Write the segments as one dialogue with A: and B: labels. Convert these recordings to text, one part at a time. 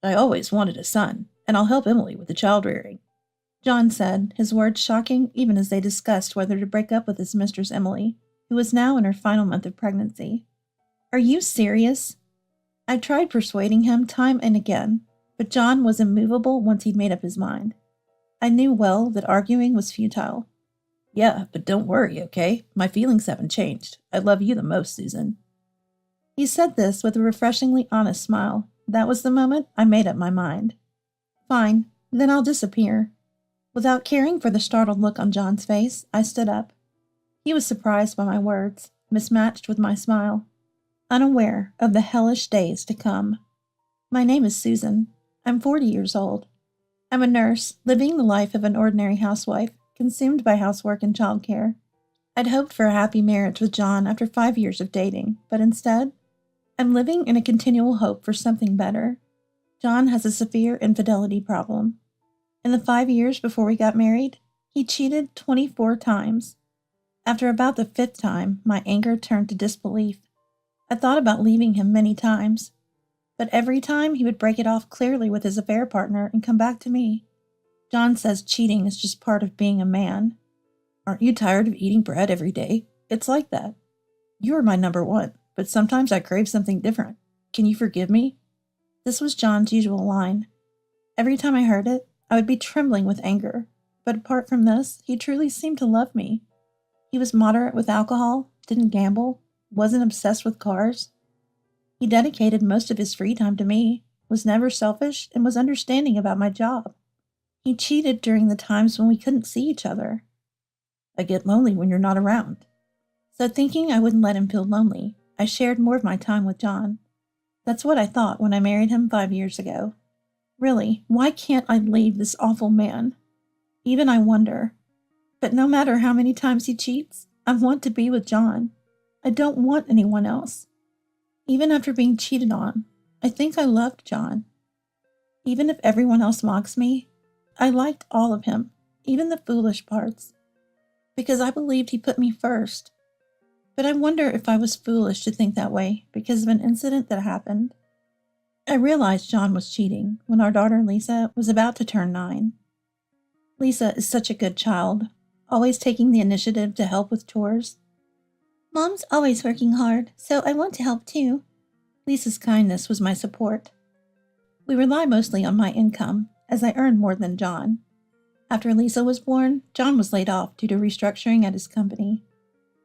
A: I always wanted a son, and I'll help Emily with the child rearing, John said, his words shocking even as they discussed whether to break up with his mistress Emily, who was now in her final month of pregnancy. Are you serious? I tried persuading him time and again, but John was immovable once he'd made up his mind. I knew well that arguing was futile. Yeah, but don't worry, okay? My feelings haven't changed. I love you the most, Susan. He said this with a refreshingly honest smile. That was the moment I made up my mind. Fine, then I'll disappear. Without caring for the startled look on John's face, I stood up. He was surprised by my words, mismatched with my smile, unaware of the hellish days to come. My name is Susan. I'm 40 years old. I'm a nurse, living the life of an ordinary housewife, consumed by housework and childcare. I'd hoped for a happy marriage with John after 5 years of dating, but instead, I'm living in a continual hope for something better. John has a severe infidelity problem. In the 5 years before we got married, he cheated 24 times. After about the 5th time, my anger turned to disbelief. I thought about leaving him many times, but every time he would break it off clearly with his affair partner and come back to me. John says cheating is just part of being a man. Aren't you tired of eating bread every day? It's like that. You are my number one, but sometimes I crave something different. Can you forgive me? This was John's usual line. Every time I heard it, I would be trembling with anger, but apart from this, he truly seemed to love me. He was moderate with alcohol, didn't gamble, wasn't obsessed with cars. He dedicated most of his free time to me, was never selfish, and was understanding about my job. He cheated during the times when we couldn't see each other. I get lonely when you're not around. So thinking I wouldn't let him feel lonely, I shared more of my time with John. That's what I thought when I married him 5 years ago. Really, why can't I leave this awful man? Even I wonder. But no matter how many times he cheats, I want to be with John. I don't want anyone else. Even after being cheated on, I think I loved John. Even if everyone else mocks me, I liked all of him, even the foolish parts, because I believed he put me first. But I wonder if I was foolish to think that way because of an incident that happened. I realized John was cheating when our daughter Lisa was about to turn 9. Lisa is such a good child, always taking the initiative to help with chores. Mom's always working hard, so I want to help too. Lisa's kindness was my support. We rely mostly on my income, as I earn more than John. After Lisa was born, John was laid off due to restructuring at his company.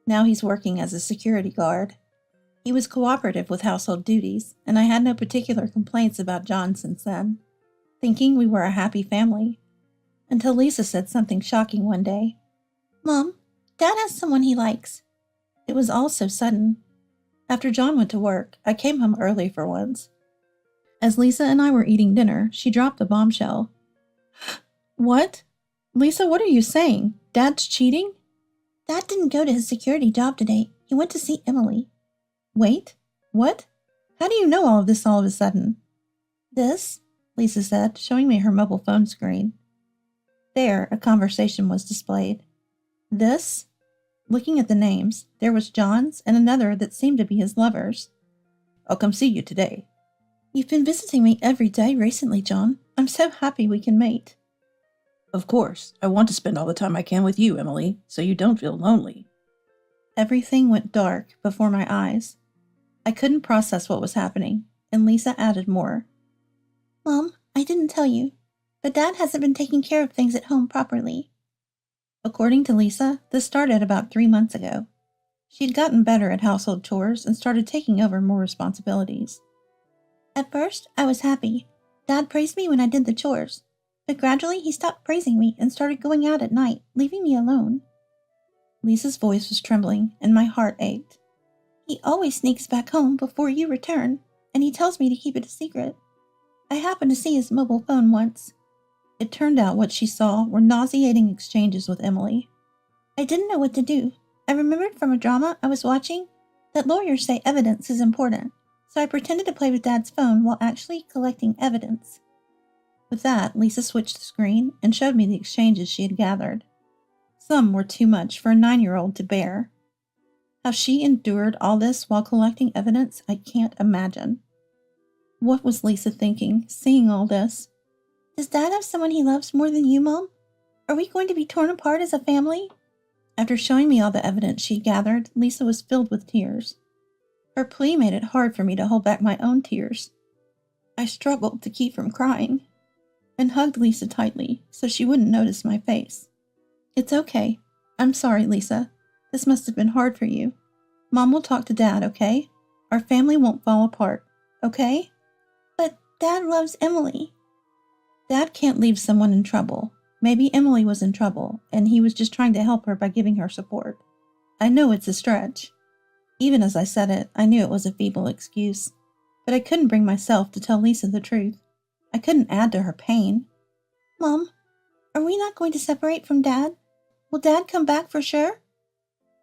A: Now he's working as a security guard. He was cooperative with household duties, and I had no particular complaints about John since then, thinking we were a happy family. Until Lisa said something shocking one day. Mom, Dad has someone he likes. It was all so sudden. After John went to work, I came home early for once. As Lisa and I were eating dinner, she dropped the bombshell. What? Lisa, what are you saying? Dad's cheating? Dad didn't go to his security job today. He went to see Emily. Wait, what? How do you know all of this all of a sudden? This, Lisa said, showing me her mobile phone screen. There, a conversation was displayed. This? Looking at the names, there was John's and another that seemed to be his lover's. I'll come see you today. You've been visiting me every day recently, John. I'm so happy we can mate. Of course, I want to spend all the time I can with you, Emily, so you don't feel lonely. Everything went dark before my eyes. I couldn't process what was happening, and Lisa added more. Mom, I didn't tell you, but Dad hasn't been taking care of things at home properly. According to Lisa, this started about 3 months ago. She'd gotten better at household chores and started taking over more responsibilities. At first, I was happy. Dad praised me when I did the chores, but gradually he stopped praising me and started going out at night, leaving me alone. Lisa's voice was trembling, and my heart ached. He always sneaks back home before you return, and he tells me to keep it a secret. I happened to see his mobile phone once. It turned out what she saw were nauseating exchanges with Emily. I didn't know what to do. I remembered from a drama I was watching that lawyers say evidence is important, so I pretended to play with Dad's phone while actually collecting evidence. With that, Lisa switched the screen and showed me the exchanges she had gathered. Some were too much for a 9-year-old to bear. How she endured all this while collecting evidence, I can't imagine. What was Lisa thinking, seeing all this? Does Dad have someone he loves more than you, Mom? Are we going to be torn apart as a family? After showing me all the evidence she gathered, Lisa was filled with tears. Her plea made it hard for me to hold back my own tears. I struggled to keep from crying, and hugged Lisa tightly so she wouldn't notice my face. It's okay. I'm sorry, Lisa. This must have been hard for you. Mom will talk to Dad, okay? Our family won't fall apart, okay? But Dad loves Emily. Dad can't leave someone in trouble. Maybe Emily was in trouble, and he was just trying to help her by giving her support. I know it's a stretch. Even as I said it, I knew it was a feeble excuse. But I couldn't bring myself to tell Lisa the truth. I couldn't add to her pain. Mom, are we not going to separate from Dad? Will Dad come back for sure?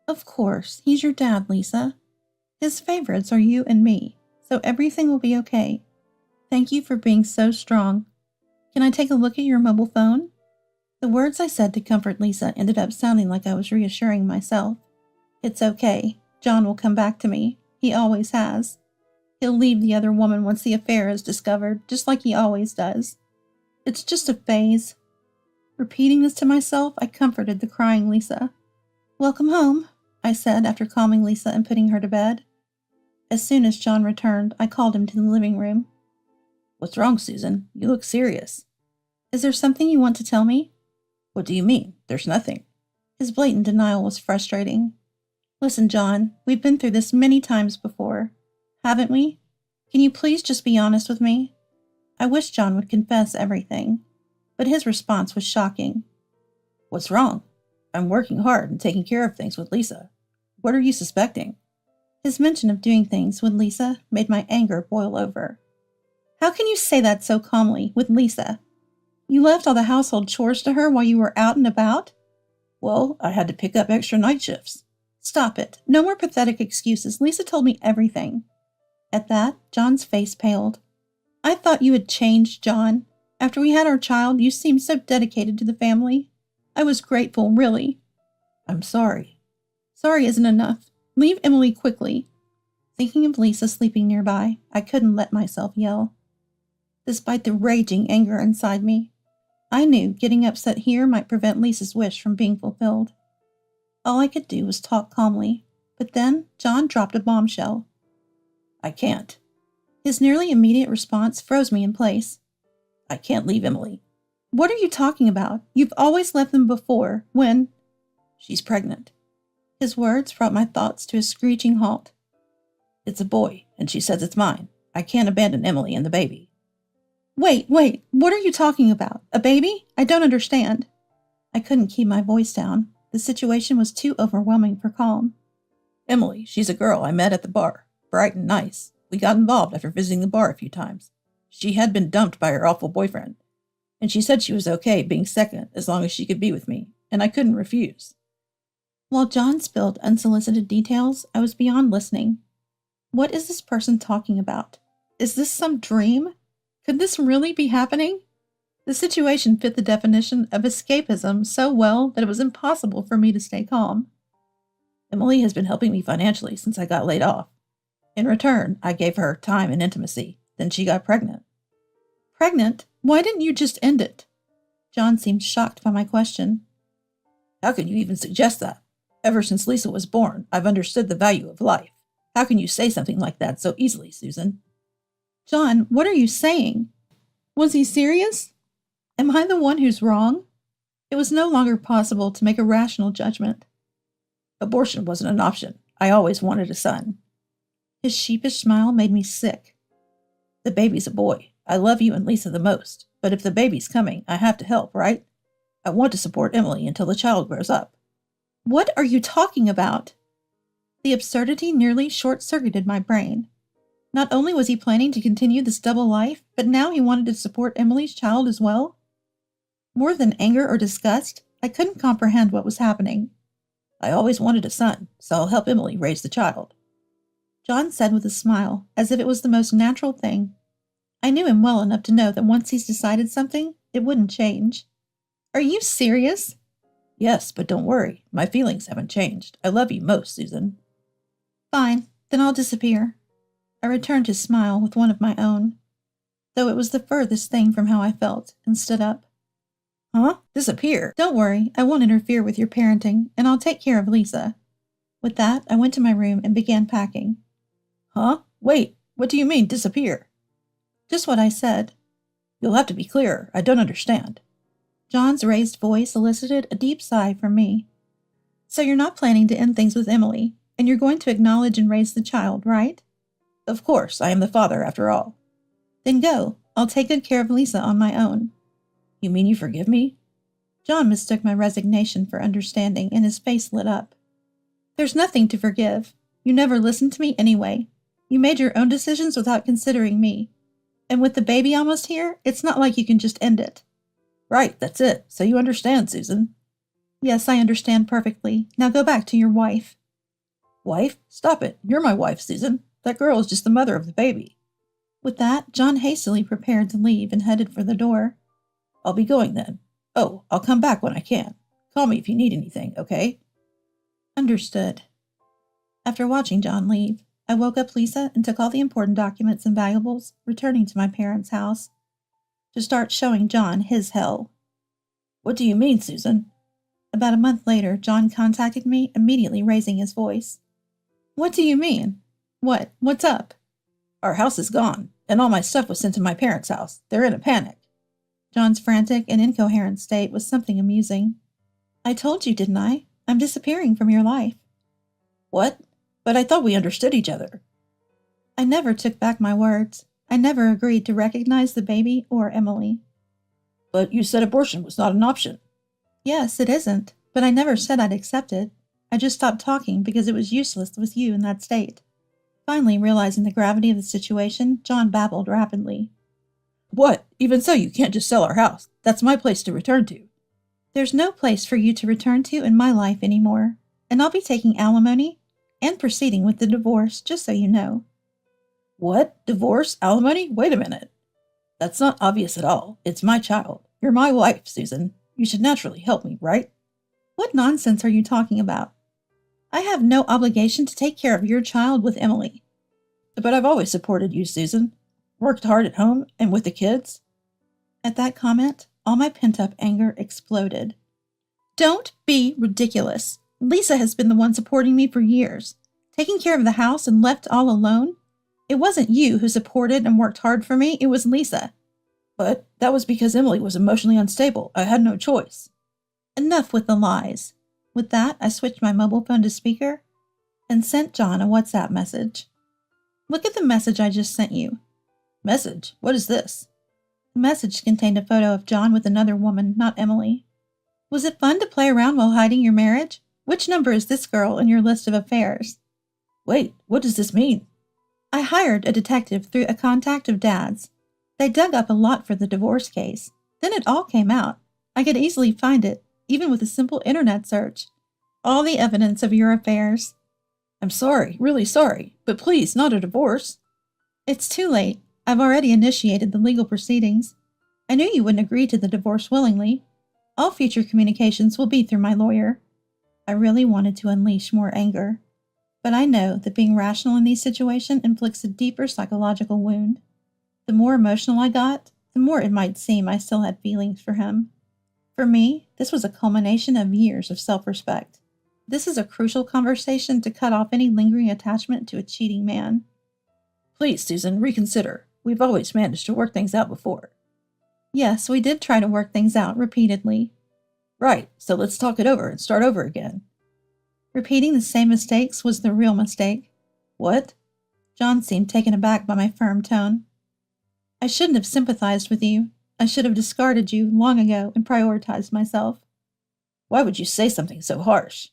A: Of course, he's your dad, Lisa. His favorites are you and me, so everything will be okay. Thank you for being so strong. Can I take a look at your mobile phone? The words I said to comfort Lisa ended up sounding like I was reassuring myself. It's okay. John will come back to me. He always has. He'll leave the other woman once the affair is discovered, just like he always does. It's just a phase. Repeating this to myself, I comforted the crying Lisa. Welcome home, I said after calming Lisa and putting her to bed. As soon as John returned, I called him to the living room. What's wrong, Susan? You look serious. Is there something you want to tell me? What do you mean? There's nothing. His blatant denial was frustrating. Listen, John, we've been through this many times before, haven't we? Can you please just be honest with me? I wish John would confess everything, but his response was shocking. What's wrong? I'm working hard and taking care of things with Lisa. What are you suspecting? His mention of doing things with Lisa made my anger boil over. How can you say that so calmly, with Lisa? You left all the household chores to her while you were out and about? Well, I had to pick up extra night shifts. Stop it. No more pathetic excuses. Lisa told me everything. At that, John's face paled. I thought you had changed, John. After we had our child, you seemed so dedicated to the family. I was grateful, really. I'm sorry. Sorry isn't enough. Leave Emily quickly. Thinking of Lisa sleeping nearby, I couldn't let myself yell. Despite the raging anger inside me, I knew getting upset here might prevent Lisa's wish from being fulfilled. All I could do was talk calmly, but then John dropped a bombshell. I can't. His nearly immediate response froze me in place. I can't leave Emily. What are you talking about? You've always left them before, when... She's pregnant. His words brought my thoughts to a screeching halt. It's a boy, and she says it's mine. I can't abandon Emily and the baby. Wait, what are you talking about? A baby? I don't understand. I couldn't keep my voice down. The situation was too overwhelming for calm. Emily, she's a girl I met at the bar. Bright and nice. We got involved after visiting the bar a few times. She had been dumped by her awful boyfriend, and she said she was okay being second as long as she could be with me, and I couldn't refuse. While John spilled unsolicited details, I was beyond listening. What is this person talking about? Is this some dream? Could this really be happening? The situation fit the definition of escapism so well that it was impossible for me to stay calm. Emily has been helping me financially since I got laid off. In return, I gave her time and intimacy. Then she got pregnant. Pregnant? Why didn't you just end it? John seemed shocked by my question. How can you even suggest that? Ever since Lisa was born, I've understood the value of life. How can you say something like that so easily, Susan? John, what are you saying? Was he serious? Am I the one who's wrong? It was no longer possible to make a rational judgment. Abortion wasn't an option. I always wanted a son. His sheepish smile made me sick. The baby's a boy. I love you and Lisa the most, but if the baby's coming, I have to help, right? I want to support Emily until the child grows up. What are you talking about? The absurdity nearly short-circuited my brain. Not only was he planning to continue this double life, but now he wanted to support Emily's child as well? More than anger or disgust, I couldn't comprehend what was happening. I always wanted a son, so I'll help Emily raise the child. John said with a smile, as if it was the most natural thing. I knew him well enough to know that once he's decided something, it wouldn't change. Are you serious? Yes, but don't worry. My feelings haven't changed. I love you most, Susan. Fine, then I'll disappear. I returned his smile with one of my own. though it was the furthest thing from how I felt, and stood up. Huh? Disappear? Don't worry, I won't interfere with your parenting, and I'll take care of Lisa. With that, I went to my room and began packing. Huh? Wait, what do you mean, disappear? Just what I said. You'll have to be clearer. I don't understand. John's raised voice elicited a deep sigh from me. So you're not planning to end things with Emily, and you're going to acknowledge and raise the child, right? Of course, I am the father after all. Then go. I'll take good care of Lisa on my own. You mean you forgive me? John mistook my resignation for understanding, and his face lit up. There's nothing to forgive. You never listened to me anyway. You made your own decisions without considering me. And with the baby almost here, it's not like you can just end it. Right, that's it. So you understand, Susan. Yes, I understand perfectly. Now go back to your wife. Wife? Stop it. You're my wife, Susan. That girl is just the mother of the baby. With that, John hastily prepared to leave and headed for the door. I'll be going then. Oh, I'll come back when I can. Call me if you need anything, okay? Understood. After watching John leave, I woke up Lisa and took all the important documents and valuables, returning to my parents' house, to start showing John his hell. What do you mean, Susan? About a month later, John contacted me, immediately raising his voice. What do you mean? What? What's up? Our house is gone, and all my stuff was sent to my parents' house. They're in a panic. John's frantic and incoherent state was something amusing. I told you, didn't I? I'm disappearing from your life. What? But I thought we understood each other. I never took back my words. I never agreed to recognize the baby or Emily. But you said abortion was not an option. Yes, it isn't, but I never said I'd accept it. I just stopped talking because it was useless with you in that state. Finally, realizing the gravity of the situation, John babbled rapidly. What? Even so, you can't just sell our house. That's my place to return to. There's no place for you to return to in my life anymore, and I'll be taking alimony and proceeding with the divorce, just so you know. What? Divorce? Alimony? Wait a minute. That's not obvious at all. It's my child. You're my wife, Susan. You should naturally help me, right? What nonsense are you talking about? I have no obligation to take care of your child with Emily. But I've always supported you, Susan. Worked hard at home and with the kids. At that comment, all my pent-up anger exploded. Don't be ridiculous. Lisa has been the one supporting me for years, taking care of the house and left all alone. It wasn't you who supported and worked hard for me, it was Lisa. But that was because Emily was emotionally unstable. I had no choice. Enough with the lies. With that, I switched my mobile phone to speaker and sent John a WhatsApp message. Look at the message I just sent you. Message? What is this? The message contained a photo of John with another woman, not Emily. Was it fun to play around while hiding your marriage? Which number is this girl in your list of affairs? Wait, what does this mean? I hired a detective through a contact of Dad's. They dug up a lot for the divorce case. Then it all came out. I could easily find it, even with a simple internet search. All the evidence of your affairs. I'm sorry, really sorry, but please, not a divorce. It's too late. I've already initiated the legal proceedings. I knew you wouldn't agree to the divorce willingly. All future communications will be through my lawyer. I really wanted to unleash more anger, but I know that being rational in these situations inflicts a deeper psychological wound. The more emotional I got, the more it might seem I still had feelings for him. For me, this was a culmination of years of self-respect. This is a crucial conversation to cut off any lingering attachment to a cheating man. Please, Susan, reconsider. We've always managed to work things out before. Yes, we did try to work things out repeatedly. Right, so let's talk it over and start over again. Repeating the same mistakes was the real mistake. What? John seemed taken aback by my firm tone. I shouldn't have sympathized with you. I should have discarded you long ago and prioritized myself. Why would you say something so harsh?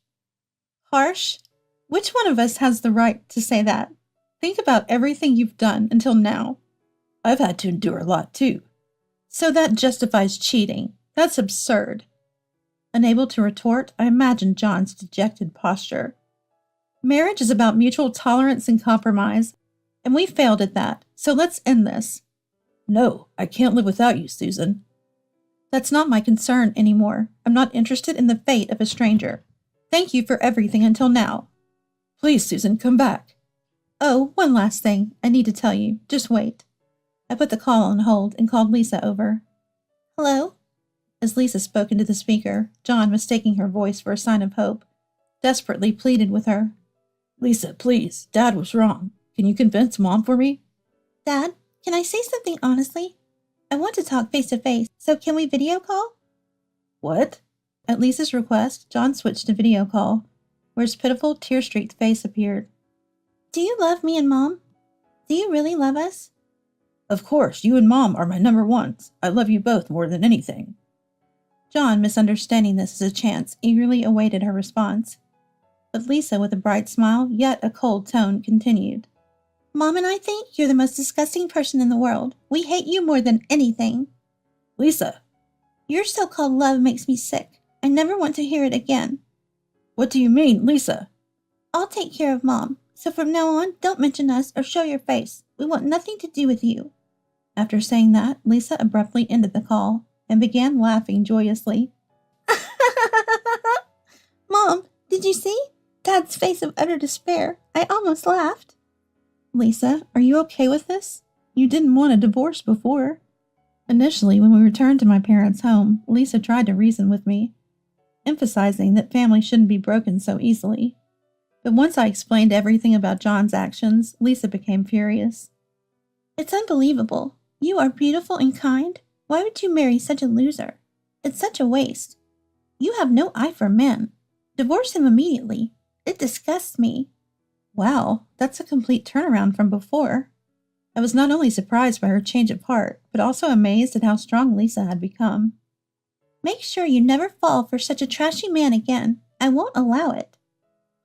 A: Harsh? Which one of us has the right to say that? Think about everything you've done until now. I've had to endure a lot, too. So that justifies cheating. That's absurd. Unable to retort, I imagined John's dejected posture. Marriage is about mutual tolerance and compromise, and we failed at that, so let's end this. No, I can't live without you, Susan. That's not my concern anymore. I'm not interested in the fate of a stranger. Thank you for everything until now. Please, Susan, come back. Oh, one last thing I need to tell you. Just wait. I put the call on hold and called Lisa over. Hello? As Lisa spoke into the speaker, John, mistaking her voice for a sign of hope, desperately pleaded with her. Lisa, please, Dad was wrong. Can you convince Mom for me? Dad, can I say something honestly? I want to talk face to face, so can we video call? What? At Lisa's request, John switched to video call, where his pitiful, tear-streaked face appeared. Do you love me and Mom? Do you really love us? Of course, you and Mom are my number ones. I love you both more than anything. John, misunderstanding this as a chance, eagerly awaited her response. But Lisa, with a bright smile, yet a cold tone, continued. Mom and I think you're the most disgusting person in the world. We hate you more than anything. Lisa! Your so-called love makes me sick. I never want to hear it again. What do you mean, Lisa? I'll take care of Mom, so from now on, don't mention us or show your face. We want nothing to do with you. After saying that, Lisa abruptly ended the call and began laughing joyously. Mom, did you see? Dad's face of utter despair. I almost laughed. Lisa, are you okay with this? You didn't want a divorce before. Initially, when we returned to my parents' home, Lisa tried to reason with me, emphasizing that family shouldn't be broken so easily. But once I explained everything about John's actions, Lisa became furious. It's unbelievable. You are beautiful and kind. Why would you marry such a loser? It's such a waste. You have no eye for men. Divorce him immediately. It disgusts me. Wow, that's a complete turnaround from before. I was not only surprised by her change of heart, but also amazed at how strong Lisa had become. Make sure you never fall for such a trashy man again. I won't allow it.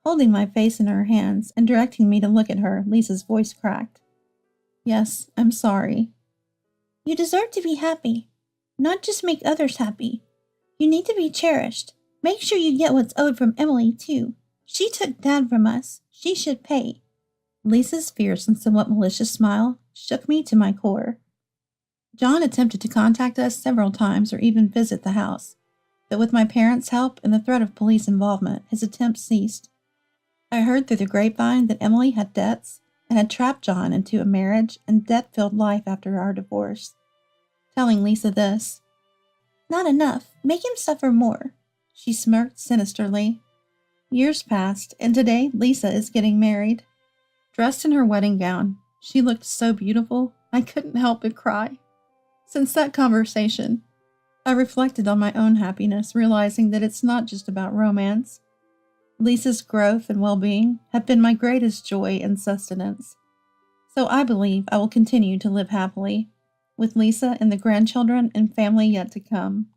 A: Holding my face in her hands and directing me to look at her, Lisa's voice cracked. Yes, I'm sorry. You deserve to be happy. Not just make others happy. You need to be cherished. Make sure you get what's owed from Emily, too. She took Dad from us. She should pay. Lisa's fierce and somewhat malicious smile shook me to my core. John attempted to contact us several times or even visit the house, but with my parents' help and the threat of police involvement, his attempts ceased. I heard through the grapevine that Emily had debts and had trapped John into a marriage and debt-filled life after our divorce. Telling Lisa this. Not enough. Make him suffer more. She smirked sinisterly. Years passed, and today Lisa is getting married. Dressed in her wedding gown, she looked so beautiful, I couldn't help but cry. Since that conversation, I reflected on my own happiness, realizing that it's not just about romance. Lisa's growth and well-being have been my greatest joy and sustenance. So I believe I will continue to live happily, with Lisa and the grandchildren and family yet to come.